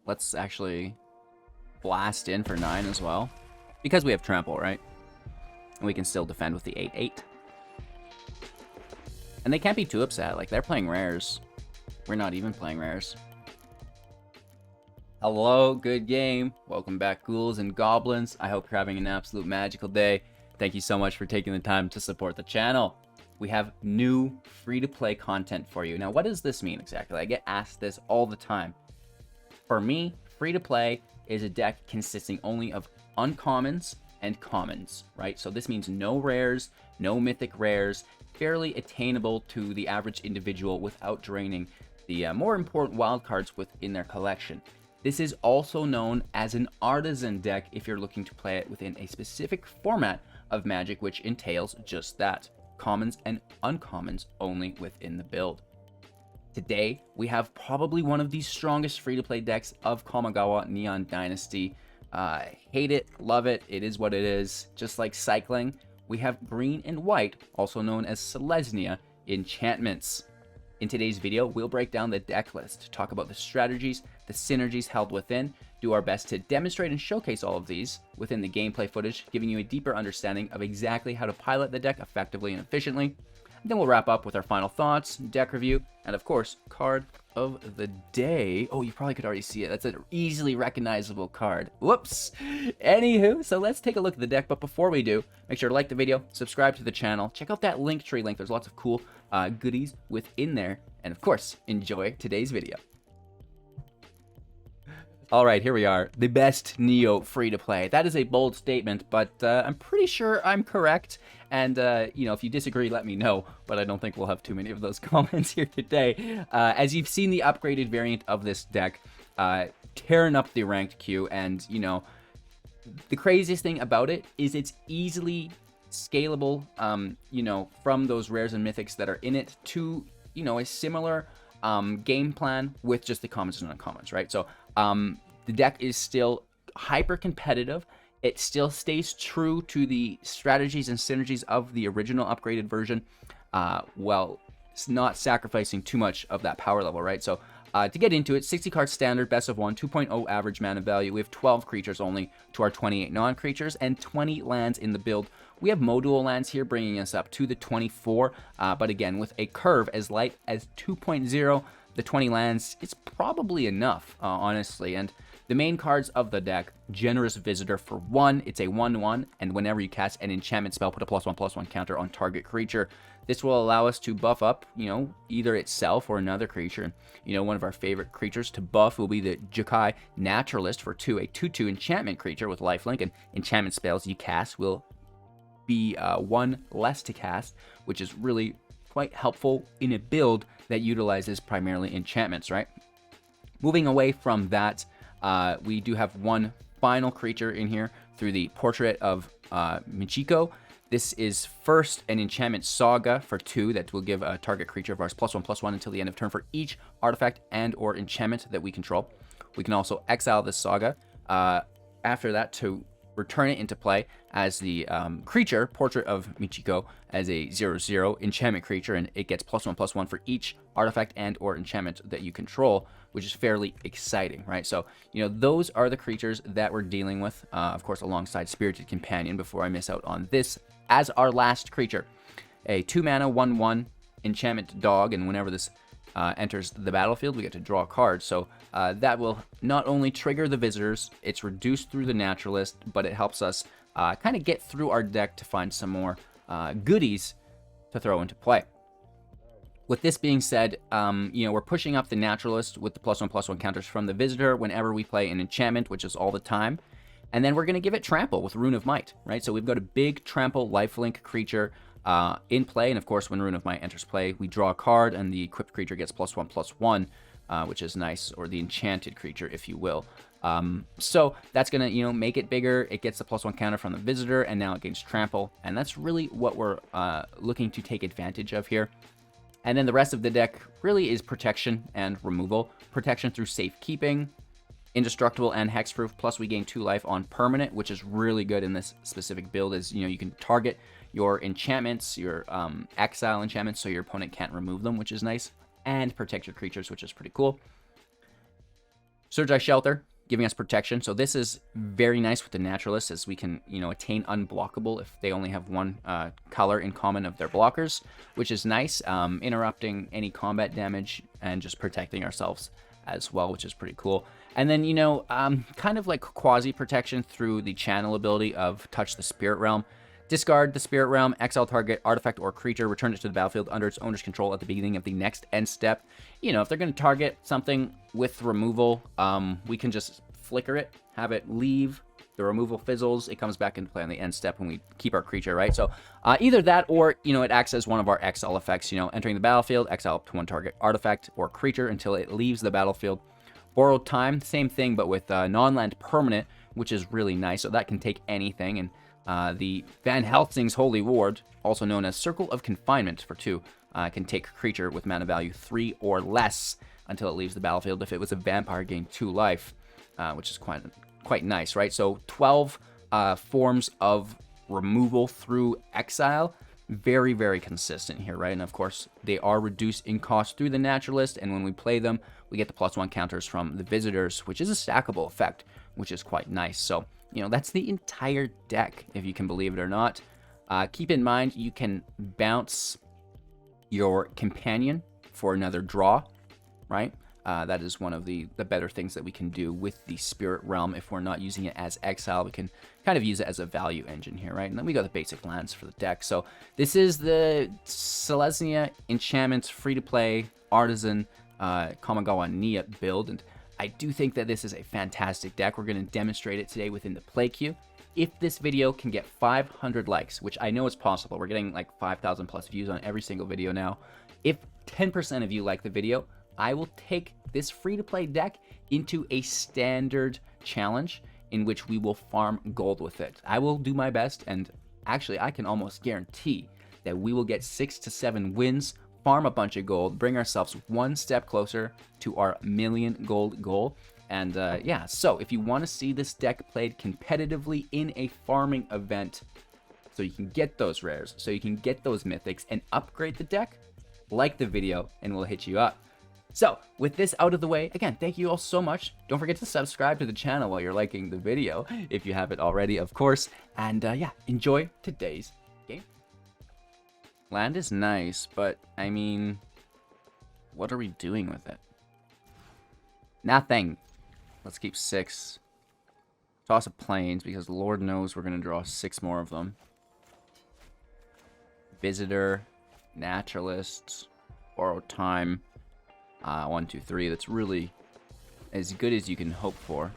Let's actually blast in for 9 as well. Because we have trample, right? And we can still defend with the 8/8. And they can't be too upset. Like, they're playing rares. We're not even playing rares. Hello, good game. Welcome back, ghouls and goblins. I hope you're having an absolute magical day. Thank you so much for taking the time to support the channel. We have new free-to-play content for you. Now, what does this mean exactly? I get asked this all the time. For me, free-to-play is a deck consisting only of uncommons and commons, right? So this means no rares, no mythic rares, fairly attainable to the average individual without draining the more important wildcards within their collection. This is also known as an artisan deck if you're looking to play it within a specific format of Magic, which entails just that. Commons and uncommons only within the build. Today, we have probably one of the strongest free-to-play decks of Kamigawa Neon Dynasty. Hate it, love it, it is what it is. Just like cycling, we have green and white, also known as Selesnya, Enchantments. In today's video, we'll break down the deck list, talk about the strategies, the synergies held within, do our best to demonstrate and showcase all of these within the gameplay footage, giving you a deeper understanding of exactly how to pilot the deck effectively and efficiently. And then we'll wrap up with our final thoughts, deck review, and of course, card of the day. Oh, you probably could already see it. That's an easily recognizable card. Whoops. Anywho, so let's take a look at the deck. But before we do, make sure to like the video, subscribe to the channel, check out that Linktree link. There's lots of cool goodies within there. And of course, enjoy today's video. All right, here we are. The best Neo free-to-play. That is a bold statement, but I'm pretty sure I'm correct. And, you know, if you disagree, let me know. But I don't think we'll have too many of those comments here today. As you've seen the upgraded variant of this deck, tearing up the ranked queue. And, you know, the craziest thing about it is it's easily scalable, you know, from those rares and mythics that are in it to, you know, a similar game plan with just the commons and uncommons, right? So the deck is still hyper competitive. It still stays true to the strategies and synergies of the original upgraded version, while it's not sacrificing too much of that power level, right? So to get into it, 60 card standard, best of 1, 2.0 average mana value. We have 12 creatures only to our 28 non-creatures and 20 lands in the build. We have modal lands here, bringing us up to the 24, but again, with a curve as light as 2.0, the 20 lands, it's probably enough, honestly. And the main cards of the deck, Generous Visitor for 1, it's a 1/1, and whenever you cast an enchantment spell, put a +1/+1 counter on target creature. This will allow us to buff up, you know, either itself or another creature. You know, one of our favorite creatures to buff will be the Jukai Naturalist for 2, a 2/2 enchantment creature with lifelink, and enchantment spells you cast will be 1 less to cast, which is really quite helpful in a build that utilizes primarily enchantments, right? Moving away from that, we do have one final creature in here through the Portrait of Michiko. This is first an enchantment saga for 2 that will give a target creature of ours +1/+1 until the end of turn for each artifact and or enchantment that we control. We can also exile this saga after that to return it into play as the creature, Portrait of Michiko, as a 0/0 enchantment creature, and it gets +1/+1 for each artifact and or enchantment that you control, which is fairly exciting, right? So, you know, those are the creatures that we're dealing with, of course, alongside Spirited Companion, before I miss out on this as our last creature. A 2 mana, 1/1 enchantment dog, and whenever this enters the battlefield, we get to draw a card. So that will not only trigger the visitors, it's reduced through the naturalist, but it helps us kind of get through our deck to find some more goodies to throw into play. With this being said, you know, we're pushing up the naturalist with the +1/+1 counters from the visitor whenever we play an enchantment, which is all the time. And then we're going to give it trample with Rune of Might, right? So we've got a big trample lifelink creature in play, and of course, when Rune of Might enters play, we draw a card, and the equipped creature gets +1/+1, which is nice, or the enchanted creature, if you will. So that's gonna, you know, make it bigger. It gets the +1 counter from the visitor, and now it gains trample, and that's really what we're looking to take advantage of here. And then the rest of the deck really is protection and removal. Protection through safekeeping, indestructible and hexproof, plus we gain 2 life on permanent, which is really good in this specific build. Is, you know, you can target your enchantments, your exile enchantments, so your opponent can't remove them, which is nice, and protect your creatures, which is pretty cool. Surge Eye Shelter, giving us protection. So this is very nice with the Naturalists, as we can, attain unblockable if they only have one color in common of their blockers, which is nice. Interrupting any combat damage and just protecting ourselves as well, which is pretty cool. And then, kind of like quasi-protection through the channel ability of Touch the Spirit Realm. Discard the Spirit Realm, exile target artifact or creature, return it to the battlefield under its owner's control at the beginning of the next end step. If they're going to target something with removal, we can just flicker it, have it leave, the removal fizzles, it comes back into play on the end step when we keep our creature, right? So either that or, it acts as one of our exile effects, entering the battlefield, exile up to one target artifact or creature until it leaves the battlefield. Borrowed Time, same thing, but with non-land permanent, which is really nice. So that can take anything. And the Van Helsing's Holy Ward, also known as Circle of Confinement for 2, can take creature with mana value 3 or less until it leaves the battlefield. If it was a vampire, gain 2 life, which is quite nice, right? So 12 forms of removal through exile. Very, very consistent here, right? And of course, they are reduced in cost through the Naturalist, and when we play them, we get the +1 counters from the Visitors, which is a stackable effect, which is quite nice. So, that's the entire deck, if you can believe it or not. Keep in mind, you can bounce your companion for another draw, right? That is one of the better things that we can do with the Spirit Realm. If we're not using it as exile, we can kind of use it as a value engine here, right? And then we got the basic lands for the deck. So this is the Selesnya Enchantments free-to-play Artisan Kamigawa Nia build, and I do think that this is a fantastic deck. We're going to demonstrate it today within the play queue. If this video can get 500 likes, which I know is possible, we're getting like 5,000 plus views on every single video now. If 10% of you like the video, I will take this free-to-play deck into a standard challenge in which we will farm gold with it. I will do my best, and actually I can almost guarantee that we will get 6 to 7 wins, farm a bunch of gold, bring ourselves one step closer to our million gold goal. And yeah, so if you want to see this deck played competitively in a farming event, so you can get those rares, so you can get those mythics and upgrade the deck, like the video and we'll hit you up. So with this out of the way, again, thank you all so much. Don't forget to subscribe to the channel while you're liking the video, if you haven't already, of course. And yeah, enjoy today's game. Land is nice, but I mean, what are we doing with it? Nothing. Let's keep 6. Toss of Plains, because Lord knows we're going to draw 6 more of them. Visitor, Naturalists, Borrowed Time. 1, 2, 3. That's really as good as you can hope for.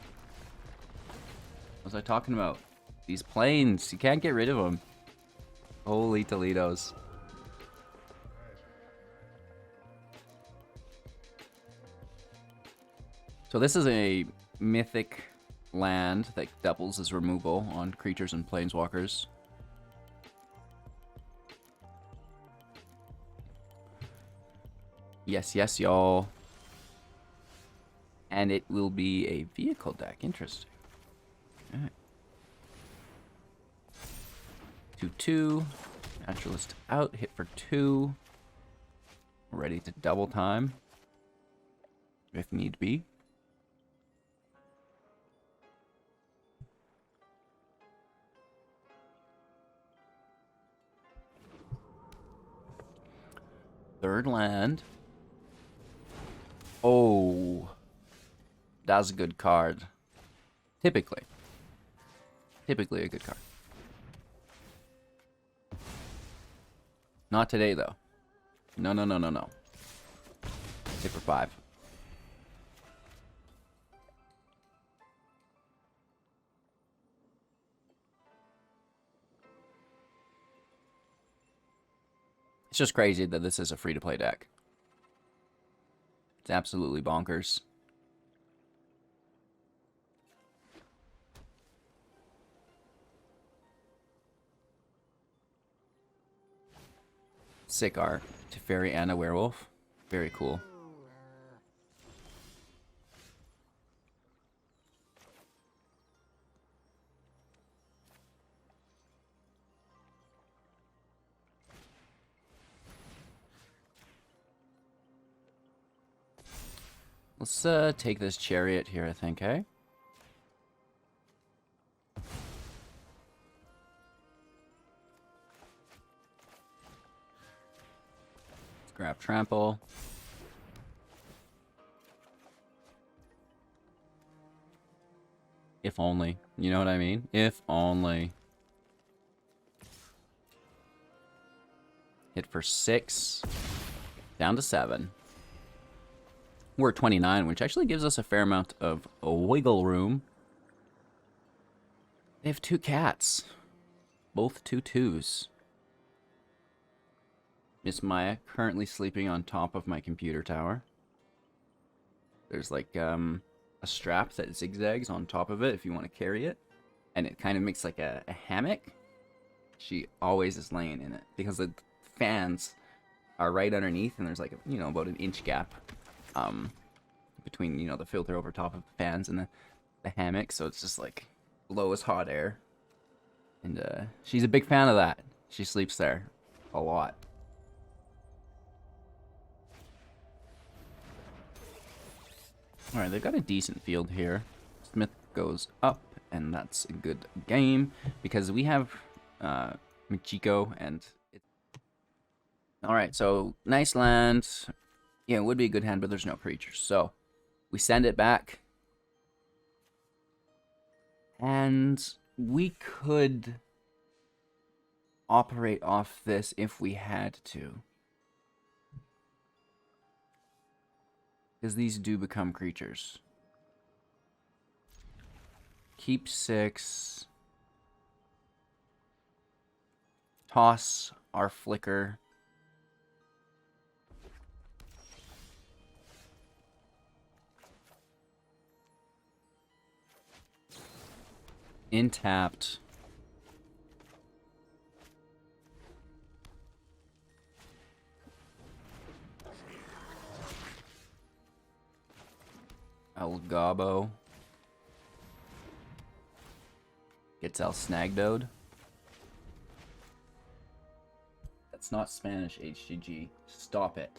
What was I talking about? These planes, you can't get rid of them. Holy Toledos. So this is a mythic land that doubles as removal on creatures and planeswalkers. Yes, yes, y'all. And it will be a vehicle deck. Interesting. Alright. 2/2. Naturalist out. Hit for 2. Ready to double time, if need be. Third land. Oh, that's a good card. Typically a good card. Not today, though. No. Hit for 5. It's just crazy that this is a free-to-play deck. It's absolutely bonkers. Sick art. Teferi and a werewolf. Very cool. Let's take this chariot here, I think, eh? Let's grab trample. If only. You know what I mean? If only. Hit for 6. Down to 7. We're at 29, which actually gives us a fair amount of wiggle room. They have 2 cats. Both 2/2s. Miss Maya currently sleeping on top of my computer tower. There's like a strap that zigzags on top of it if you want to carry it. And it kind of makes like a hammock. She always is laying in it because the fans are right underneath, and there's like, about an inch gap between, the filter over top of the fans and the hammock. So it's just like blows hot air. And she's a big fan of that. She sleeps there a lot. Alright, they've got a decent field here. Smith goes up, and that's a good game because we have Michiko and... Alright, so nice land. Yeah, it would be a good hand, but there's no creatures. So we send it back. And we could operate off this if we had to. Because these do become creatures. Keep 6. Toss our flicker. Intapped. El Gabo. Gets El Snagdode. That's not Spanish, HGG. Stop it.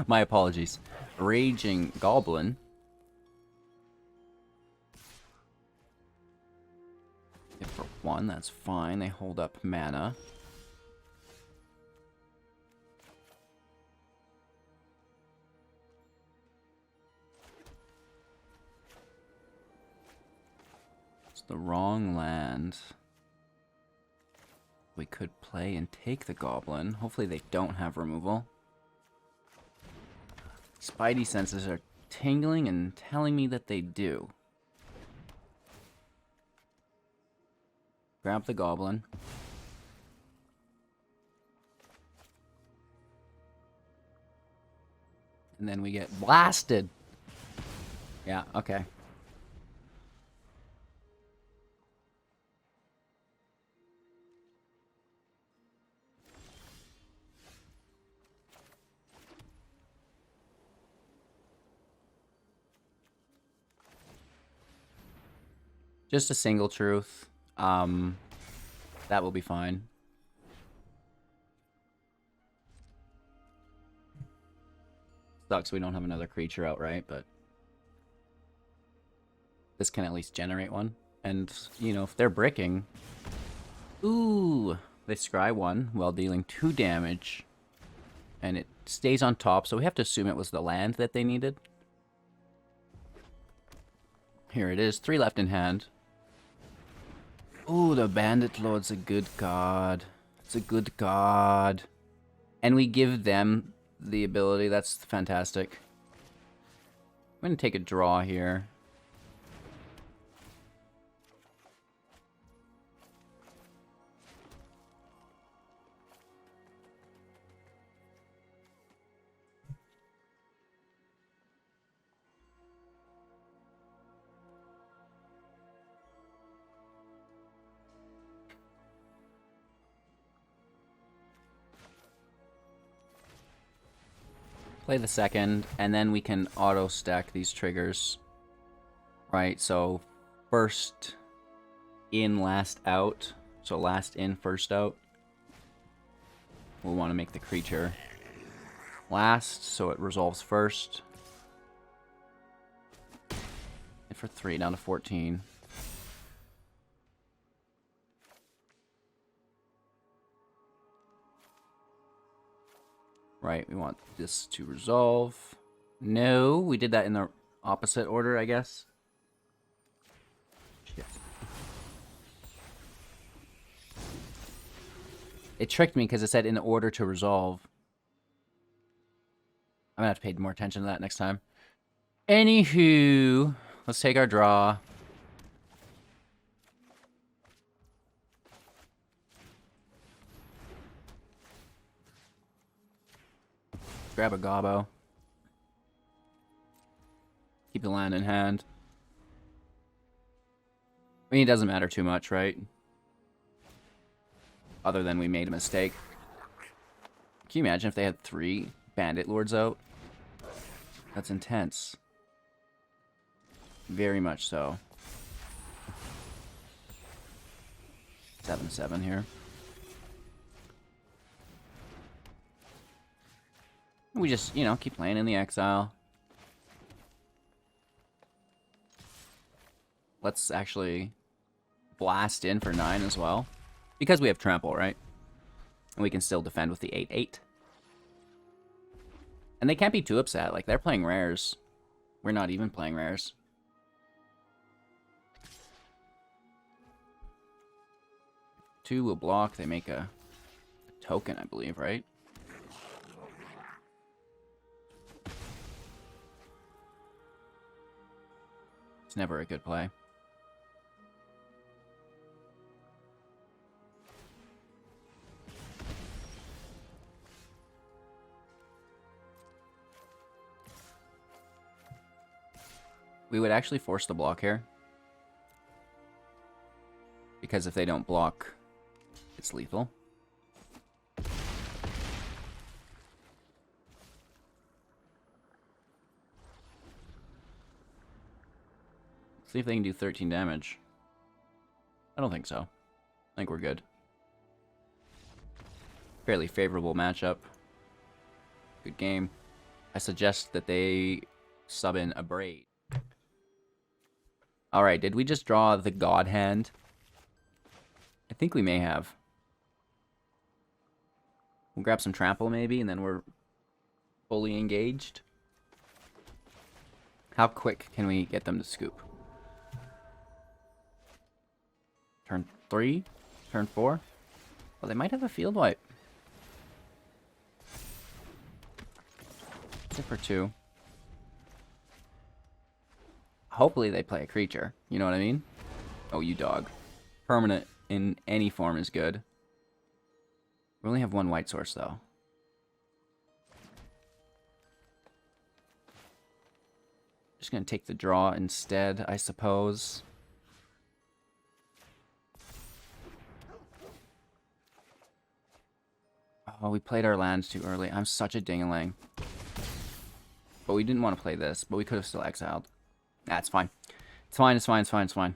My apologies. Raging Goblin. Hit for 1, that's fine. They hold up mana. It's the wrong land. We could play and take the Goblin. Hopefully they don't have removal. Spidey senses are tingling and telling me that they do. Grab the Goblin. And then we get blasted. Yeah, okay. Just a single truth. That will be fine. Sucks we don't have another creature outright, but this can at least generate one. And, if they're bricking... Ooh! They scry 1 while dealing 2 damage. And it stays on top, so we have to assume it was the land that they needed. Here it is, 3 left in hand. Ooh, the Bandit Lord's a good card. It's a good card. And we give them the ability. That's fantastic. I'm going to take a draw here. Play the second, and then we can auto-stack these triggers. Right, so first in, last out. So last in, first out. We'll want to make the creature. last, so it resolves first. And for 3, down to 14. Right, we want this to resolve. No, we did that in the opposite order, I guess. Shit. It tricked me because it said in order to resolve. I'm gonna have to pay more attention to that next time. Anywho, let's take our draw. Grab a gobbo. Keep the land in hand. I mean, it doesn't matter too much, right? Other than we made a mistake. Can you imagine if they had 3 bandit lords out? That's intense. Very much so. 7-7 here. We just, you know, keep playing in the exile. Let's actually blast in for 9 as well. Because we have trample, right? And we can still defend with the 8-8. And they can't be too upset. Like, they're playing rares. We're not even playing rares. Two will block. They make a token, I believe, right? It's never a good play. We would actually force the block here. Because if they don't block, it's lethal. See if they can do 13 damage. I don't think so. I think we're good. Fairly favorable matchup. Good game. I suggest that they sub in a Braid. Alright, did we just draw the God Hand? I think we may have. We'll grab some trample maybe, and then we're fully engaged. How quick can we get them to scoop? Turn 3? Turn 4? Well, they might have a field wipe. Zip for 2. Hopefully they play a creature. You know what I mean? Oh, you dog. Permanent in any form is good. We only have 1 white source, though. Just gonna take the draw instead, I suppose. Oh, we played our lands too early. I'm such a ding-a-ling. But we didn't want to play this, but we could have still exiled. That's fine. It's fine, it's fine, it's fine, it's fine.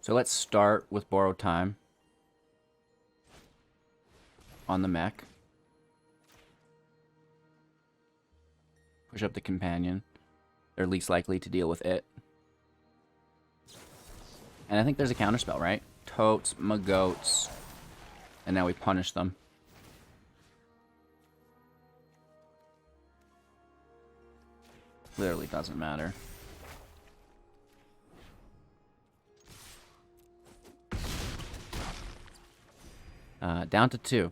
So let's start with Borrowed Time. On the mech. Push up the companion. They're least likely to deal with it. And I think there's a counterspell, right? Totes, my goats. And now we punish them. Literally doesn't matter. Down to 2.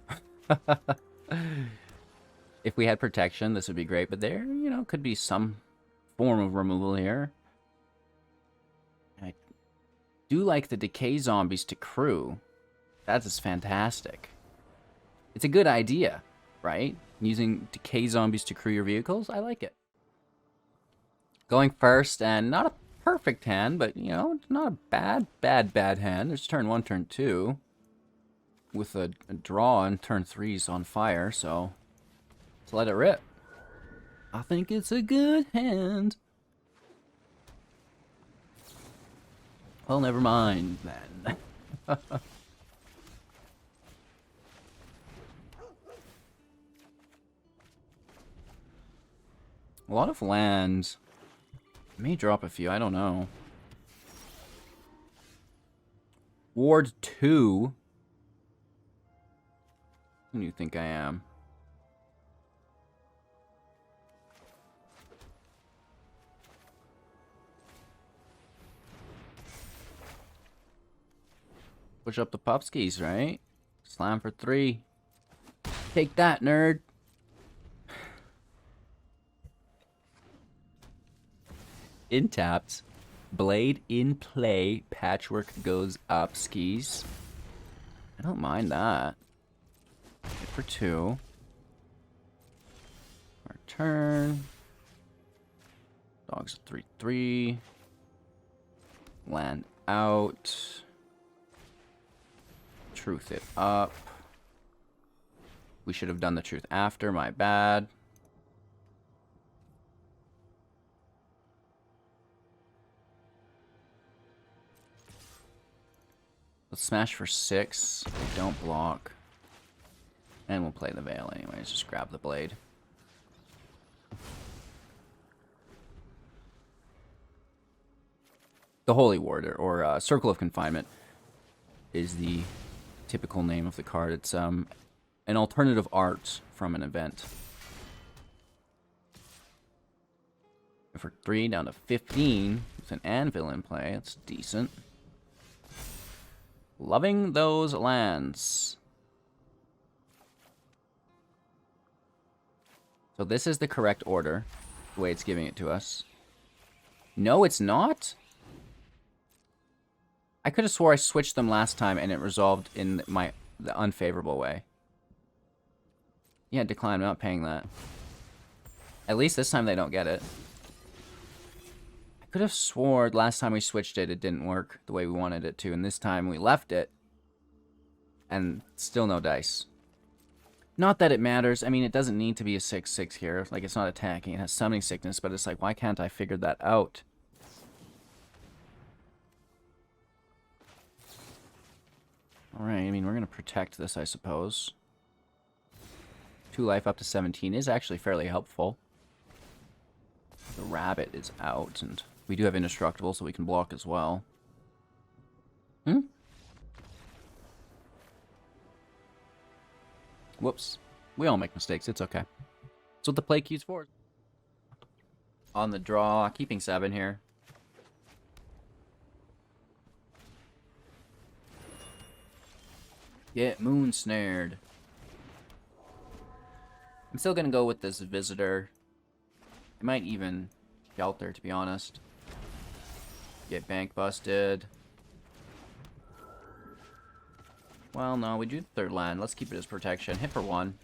If we had protection, this would be great. But there, you know, could be some form of removal here. I do like the decay zombies to crew. That is fantastic. It's a good idea, right? Using decay zombies to crew your vehicles, I like it. Going first, and not a perfect hand, but, you know, not a bad hand. There's turn 1, turn 2. With a draw on turn 3's on fire, so let's let it rip. I think it's a good hand. Well, never mind then. A lot of lands. May drop a few, I don't know. Ward 2. Who do you think I am? Push up the Pupskis, right? Slam for 3. Take that, nerd. In tapped. Blade in play. Patchwork goes up. Skis. I don't mind that. Hit for 2. Our turn. Dogs 3/3. Land out. Truth it up. We should have done the truth after. My bad. Let's smash for 6. Don't block. And we'll play the Veil anyways. Just grab the blade. The Holy Warder, or Circle of Confinement, is the typical name of the card. It's an alternative art from an event. For 3, down to 15, with an Anvil in play. That's decent. Loving those lands. So this is the correct order, the way it's giving it to us. No, it's not? I could have swore I switched them last time and it resolved in the unfavorable way. Yeah, decline. I'm not paying that. At least this time they don't get it. I could have swore last time we switched it, it didn't work the way we wanted it to. And this time we left it. And still no dice. Not that it matters. I mean, it doesn't need to be a 6/6 here. Like, it's not attacking. It has summoning sickness, but it's like, why can't I figure that out? Alright, I mean, we're going to protect this, I suppose. 2 life up to 17 is actually fairly helpful. The rabbit is out, and we do have indestructible, so we can block as well. Whoops. We all make mistakes, it's okay. That's what the play queue's for. On the draw, keeping 7 here. Get moon snared. I'm still gonna go with this visitor. I might even shelter, to be honest. Get bank busted. Well, no, we do the 3rd land. Let's keep it as protection. Hit for 1.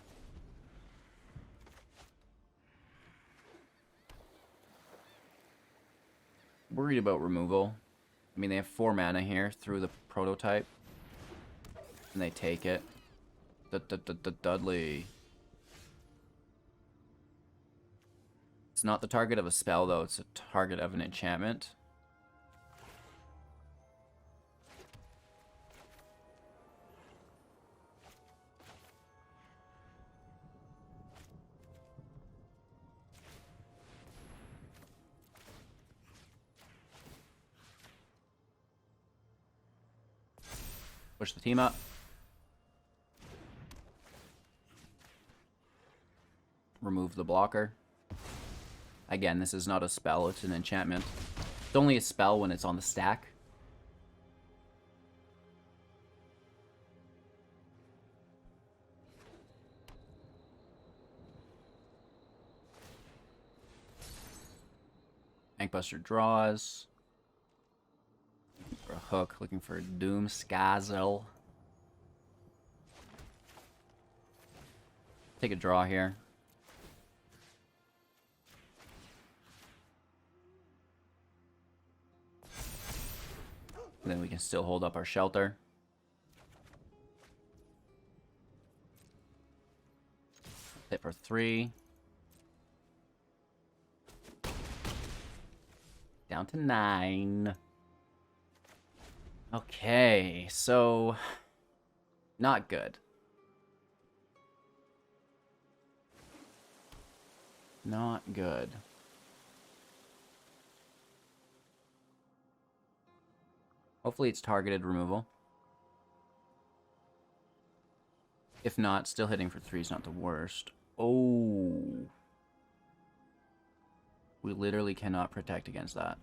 Worried about removal. I mean, they have 4 mana here through the prototype. And they take it. Dudley. It's not the target of a spell, though. It's a target of an enchantment. Push the team up. Remove the blocker. Again, this is not a spell, it's an enchantment. It's only a spell when it's on the stack. Bankbuster draws. For a hook, looking for a Doom Skazel. Take a draw here. And then we can still hold up our shelter. Hit for 3. Down to 9. Okay, so not good. Not good. Hopefully it's targeted removal. If not, still hitting for 3 is not the worst. Oh. We literally cannot protect against that.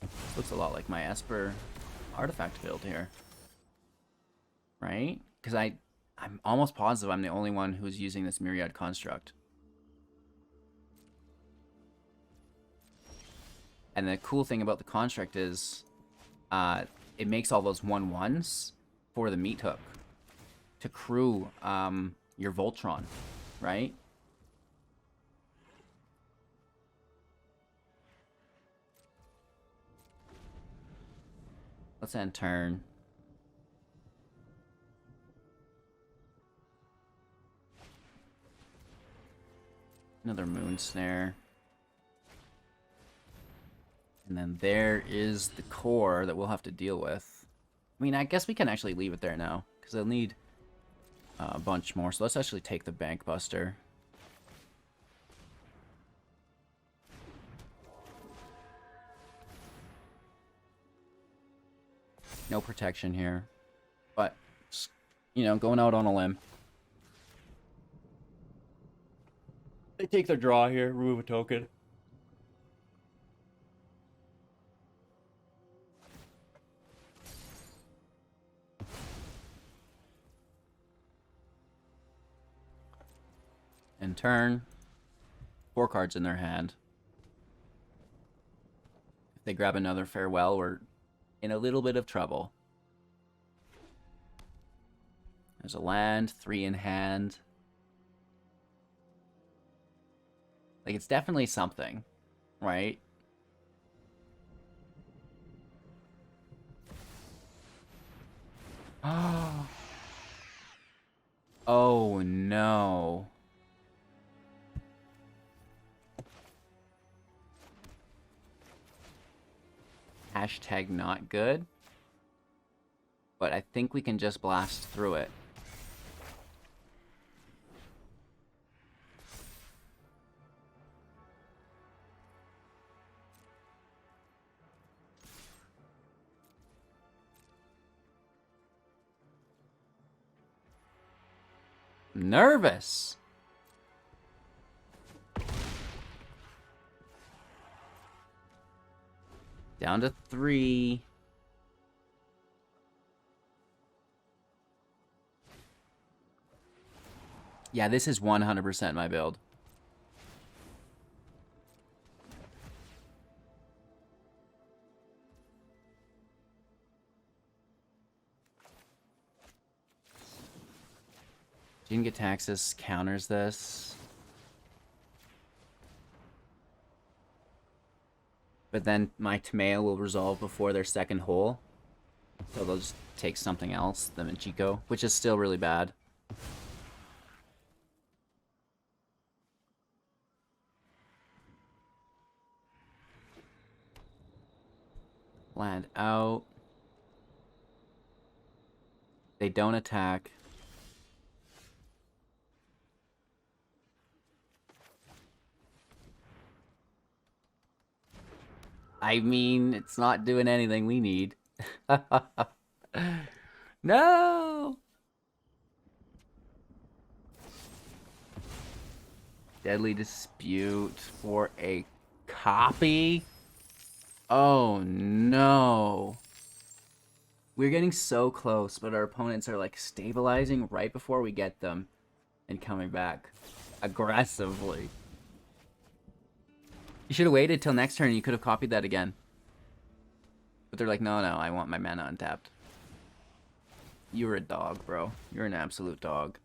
This looks a lot like my Esper artifact build here. Right? Because I'm almost positive I'm the only one who's using this Myriad Construct. And the cool thing about the Construct is it makes all those 1/1s for the meat hook to crew your Voltron, right? Let's end turn. Another Moon Snare. And then there is the core that we'll have to deal with. I mean, I guess we can actually leave it there now, because they'll need a bunch more. So let's actually take the Bank Buster. No protection here. But, you know, going out on a limb. They take their draw here, remove a token. And turn. 4 cards in their hand. If they grab another Farewell, we're in a little bit of trouble. There's a land, 3 in hand. Like, it's definitely something, right? Oh, no. Hashtag not good. But I think we can just blast through it. Nervous. Down to 3. Yeah, this is 100% my build. Jin-Gitaxias counters this. But then my Tameo will resolve before their second hole. So they'll just take something else, the Michiko, which is still really bad. Land out. They don't attack. I mean, it's not doing anything we need. No! Deadly Dispute for a copy? Oh no. We're getting so close, but our opponents are like stabilizing right before we get them and coming back aggressively. You should have waited till next turn. You could have copied that again. But they're like, no, I want my mana untapped. You're a dog, bro. You're an absolute dog.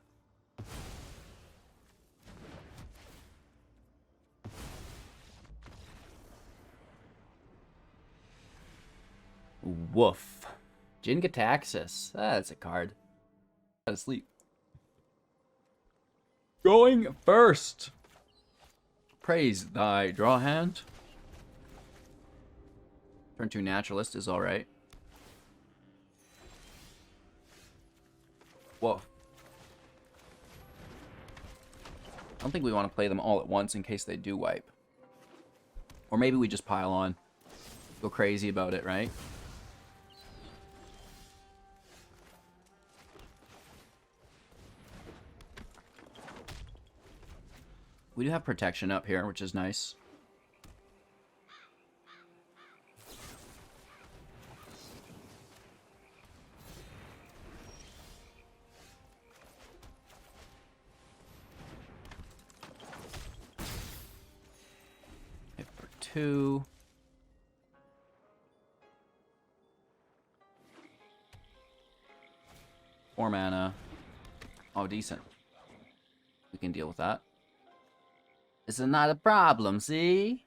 Woof. Jin-Gitaxias. That's a card. Gotta sleep. Going first. Praise thy draw hand. Turn 2 Naturalist is alright. Whoa. I don't think we want to play them all at once in case they do wipe. Or maybe we just pile on. go crazy about it, right? We do have protection up here, which is nice. Hit for 2. Four mana. Oh, decent. We can deal with that. This is not a problem, see?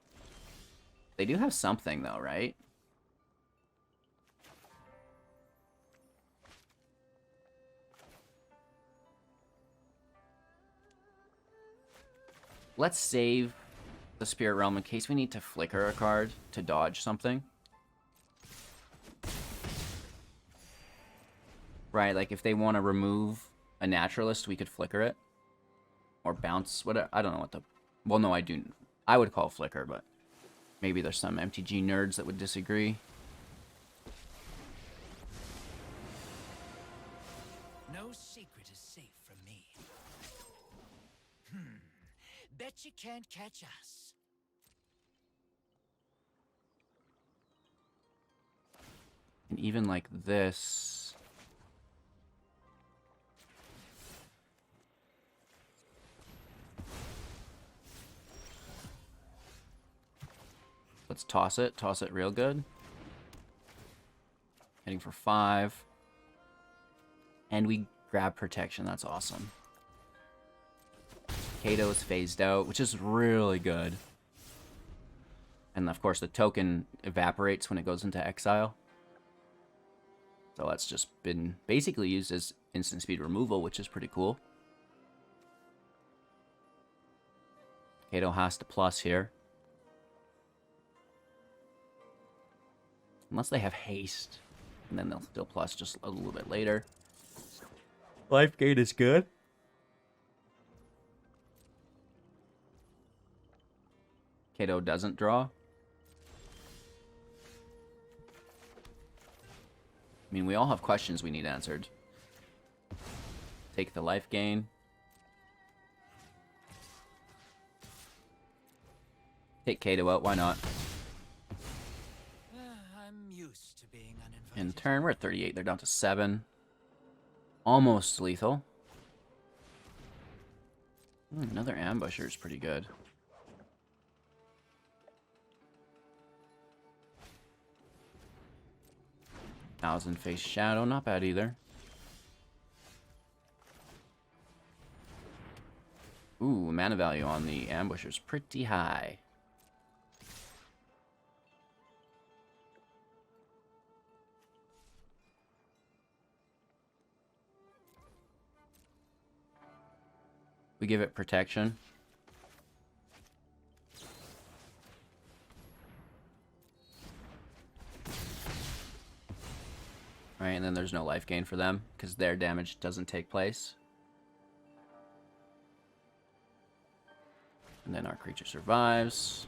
They do have something, though, right? Let's save the Spirit Realm in case we need to flicker a card to dodge something. Right, like if they want to remove a Naturalist, we could flicker it. Or bounce, whatever. I don't know what the... Well, no, I do. I would call flicker, but maybe there's some MTG nerds that would disagree. No secret is safe from me. Bet you can't catch us. And even like this... Let's toss it. Toss it real good. Heading for 5. And we grab protection. That's awesome. Kato is phased out, which is really good. And of course, the token evaporates when it goes into exile. So that's just been basically used as instant speed removal, which is pretty cool. Kato has to plus here. Unless they have haste. And then they'll still plus just a little bit later. Life gain is good. Kato doesn't draw. I mean, we all have questions we need answered. Take the life gain. Take Kato out, why not? I'm used to being uninvited. In turn, we're at 38. They're down to 7. Almost lethal. Another ambusher is pretty good. Thousand Face Shadow, not bad either. Ooh, mana value on the ambusher is pretty high. We give it protection. Right, and then there's no life gain for them, because their damage doesn't take place. And then our creature survives.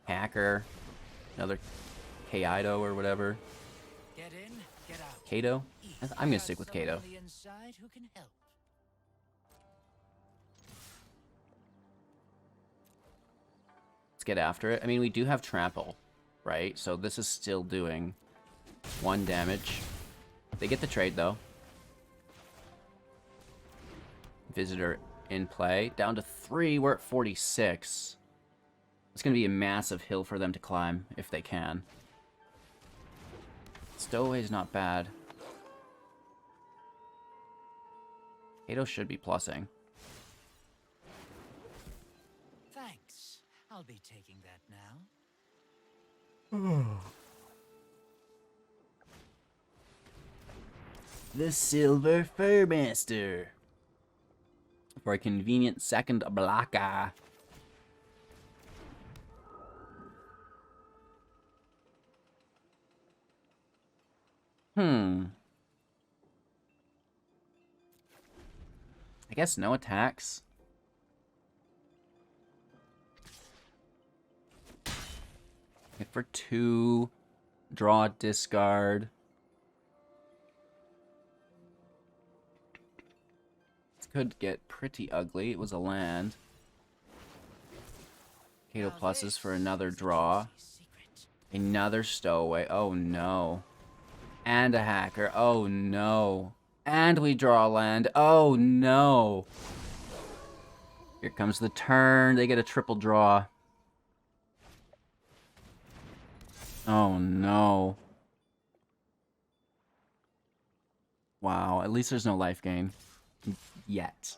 Hacker. Another Kaido or whatever. Get in, get out. Kato? I'm gonna stick with Kato. On the inside who can help. Let's get after it. I mean, we do have trample, right? So this is still doing 1 damage. They get the trade, though. Visitor in play. Down to 3. We're at 46. It's going to be a massive hill for them to climb, if they can. Stowaway's not bad. Kato should be plussing. Thanks. I'll be taking that now. The Silver Furmaster. For a convenient second blocker. I guess no attacks. Hit for 2. Draw, discard. This could get pretty ugly. It was a land. Kato pluses for another draw. Another stowaway. Oh no. And a hacker. Oh no. And we draw a land. Oh no. Here comes the turn. They get a triple draw. Oh no. Wow, at least there's no life gain. Yet.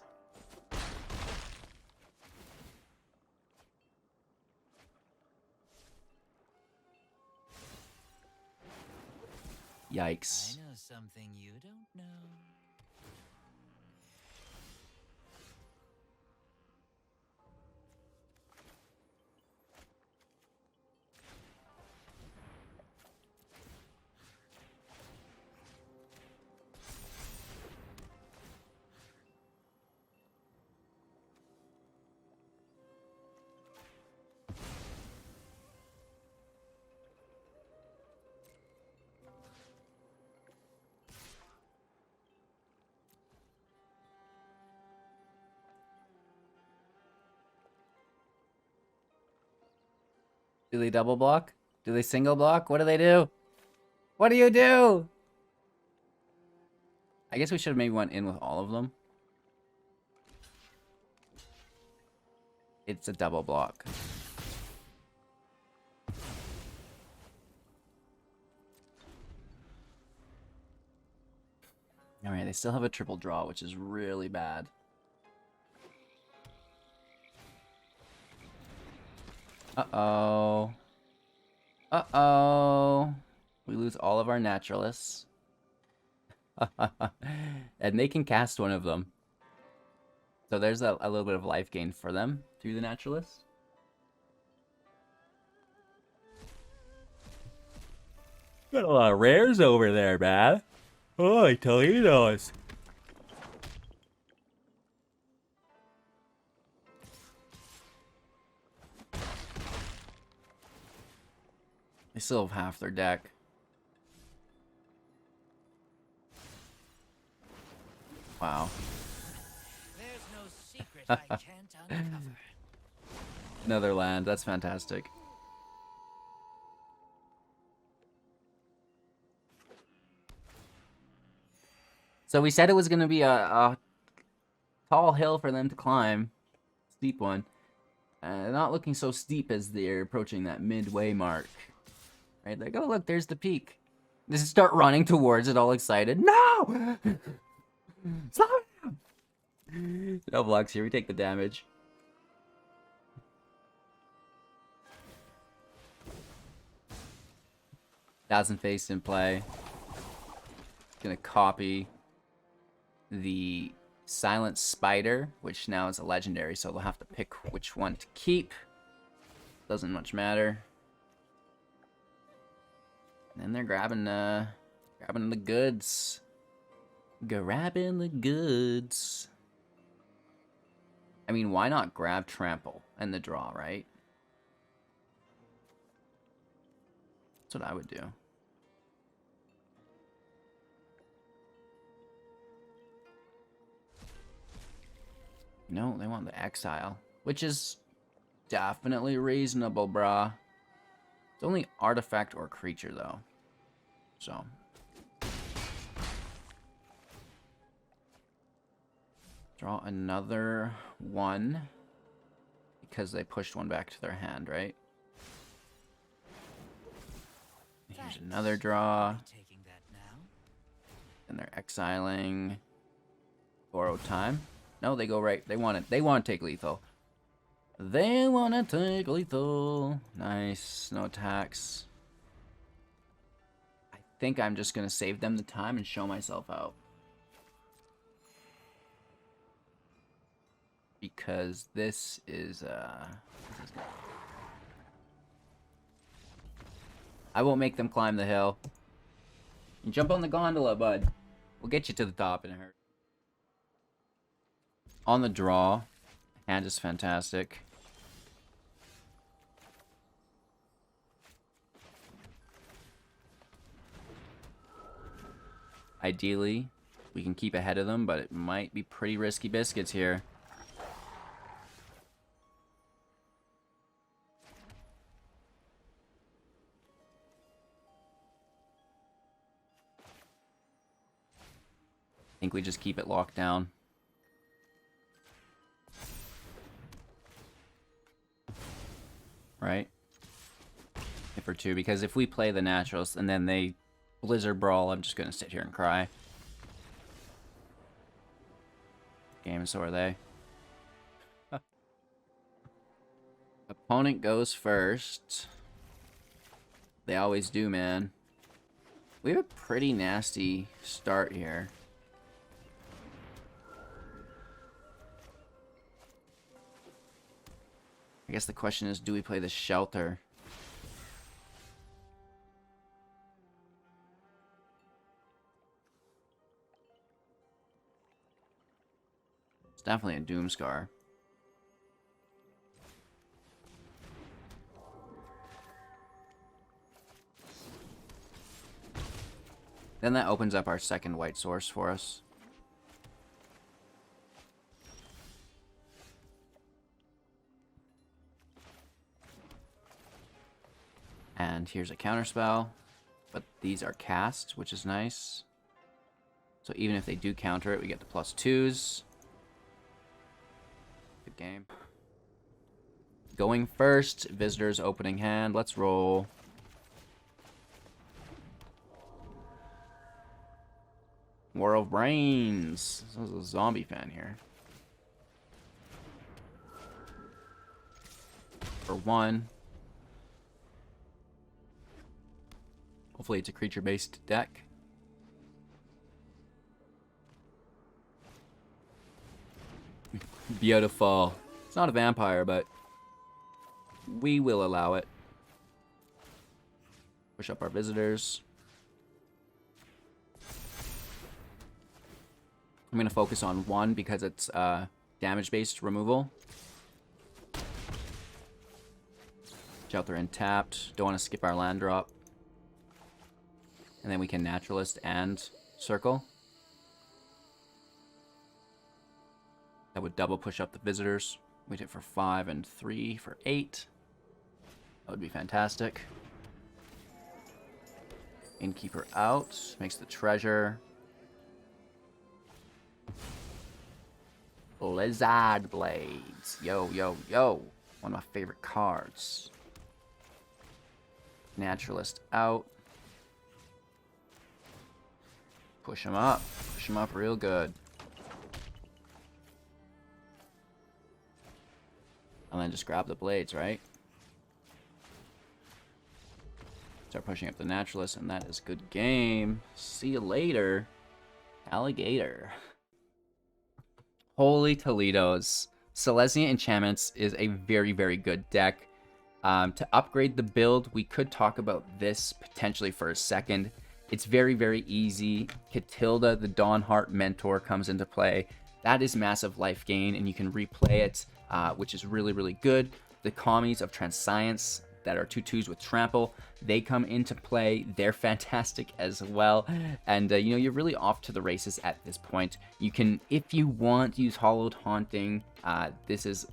Yikes. I know something you don't know. Do they double block? Do they single block? What do they do? What do you do? I guess we should have maybe went in with all of them. It's a double block. Alright, they still have a triple draw, which is really bad. Uh-oh. Uh-oh. We lose all of our naturalists. And they can cast one of them. So there's a little bit of life gain for them through the naturalist. Got a lot of rares over there, man. Oh, I tell you those. They still have half their deck. Wow. There's no secret I can't uncover. Another land. That's fantastic. So we said it was going to be a tall hill for them to climb. Steep one. Not looking so steep as they're approaching that midway mark. Right? Like, oh, look, there's the peak. Just start running towards it all excited. No! Slow down! No blocks here. We take the damage. Thousand Face in play. Gonna copy the Silent Spider, which now is a legendary, so they'll have to pick which one to keep. Doesn't much matter. And then they're grabbing the goods. Grabbing the goods. I mean, why not grab Trample and the draw, right? That's what I would do. No, they want the exile, which is definitely reasonable, brah. It's only artifact or creature, though. So. Draw another one. Because they pushed one back to their hand, right? Here's another draw. Taking that now. And they're exiling. Borrow time. No, they go right. They want it. They want to take lethal. They want to take lethal. Nice. No attacks. I think I'm just going to save them the time and show myself out. Because this is, I won't make them climb the hill. You jump on the gondola, bud. We'll get you to the top in a hurry. On the draw, hand is fantastic. Ideally, we can keep ahead of them, but it might be pretty risky biscuits here. I think we just keep it locked down. Right? If we're two, because if we play the naturals and then they Blizzard Brawl, I'm just gonna sit here and cry. Game, and so are they. Opponent goes first. They always do, man. We have a pretty nasty start here. I guess the question is, do we play the shelter? It's definitely a Doomscar. Then that opens up our second white source for us. And here's a counterspell, but these are casts, which is nice. So even if they do counter it, we get the +2s. Good game. Going first, visitors opening hand. Let's roll. War of Brains. This is a zombie fan here. For 1. Hopefully it's a creature-based deck. Beautiful. It's not a vampire, but we will allow it. Push up our visitors. I'm going to focus on 1 because it's damage-based removal. Shelter in tapped. Don't want to skip our land drop. And then we can Naturalist and Circle. That would double push up the visitors. We'd hit for 5 and 3 for 8. That would be fantastic. Innkeeper out. Makes the treasure. Blizzard Blades. Yo, yo, yo. One of my favorite cards. Naturalist out. Push him up. Push him up real good. And then just grab the blades, right? Start pushing up the Naturalist, and that is good game. See you later, alligator. Holy Toledos. Selesnya Enchantments is a very, very good deck. To upgrade the build, we could talk about this potentially for a second. It's very, very easy. Catilda, the Dawnheart Mentor, comes into play. That is massive life gain, and you can replay it, which is really, really good. The Commies of Transcience that are 2/2s with Trample, they come into play. They're fantastic as well. And, you know, you're really off to the races at this point. You can, if you want, use Hollowed Haunting. This is,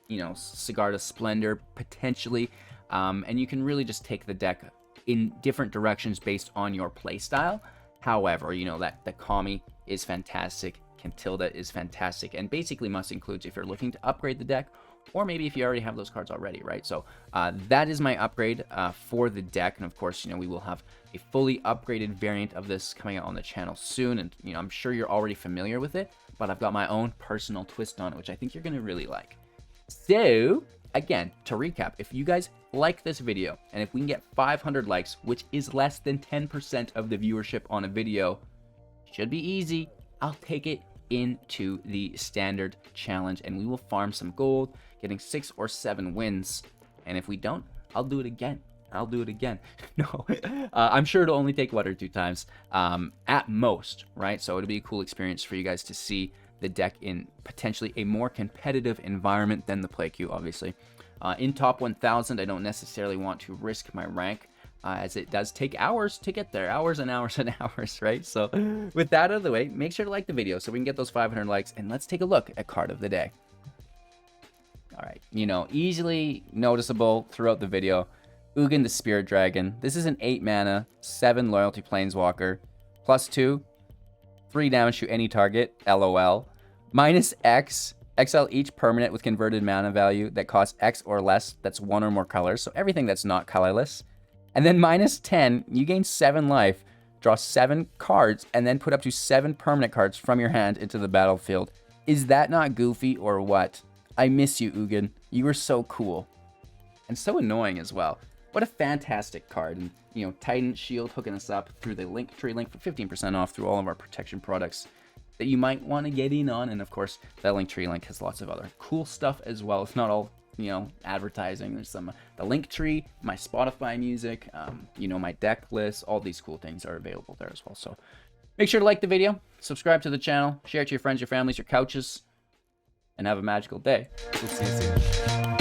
you know, Sigarda Splendor, potentially. And you can really just take the deck in different directions based on your playstyle. However, you know that the Kami is fantastic, Catilda is fantastic, and basically must includes if you're looking to upgrade the deck, or maybe if you already have those cards already, right? So that is my upgrade for the deck, and of course, you know, we will have a fully upgraded variant of this coming out on the channel soon, and you know, I'm sure you're already familiar with it, but I've got my own personal twist on it, which I think you're gonna really like. So again, to recap, if you guys like this video, and if we can get 500 likes, which is less than 10% of the viewership on a video, should be easy. I'll take it into the standard challenge, and we will farm some gold, getting 6 or 7 wins. And if we don't, I'll do it again. I'll do it again. No, I'm sure it'll only take 1 or 2 times at most, right? So it'll be a cool experience for you guys to see the deck in potentially a more competitive environment than the play queue, obviously. In top 1000, I don't necessarily want to risk my rank as it does take hours to get there, hours and hours and hours, right? So with that out of the way, make sure to like the video so we can get those 500 likes, and let's take a look at card of the day. All right, you know, easily noticeable throughout the video, Ugin the Spirit Dragon. This is an 8 mana, 7 loyalty planeswalker, +2, 3 damage to any target, LOL, -X, exile each permanent with converted mana value that costs X or less, that's 1 or more colors, so everything that's not colorless. And then -10, you gain 7 life, draw 7 cards, and then put up to 7 permanent cards from your hand into the battlefield. Is that not goofy or what? I miss you, Ugin. You were so cool. And so annoying as well. What a fantastic card. And, you know, Titan Shield hooking us up through the Linktree link for 15% off through all of our protection products that you might want to get in on. And of course, that Linktree link has lots of other cool stuff as well. It's not all, you know, advertising. There's some, the Linktree, my Spotify music, you know, my deck list, all these cool things are available there as well. So make sure to like the video, subscribe to the channel, share it to your friends, your families, your couches, and have a magical day. We'll see you soon.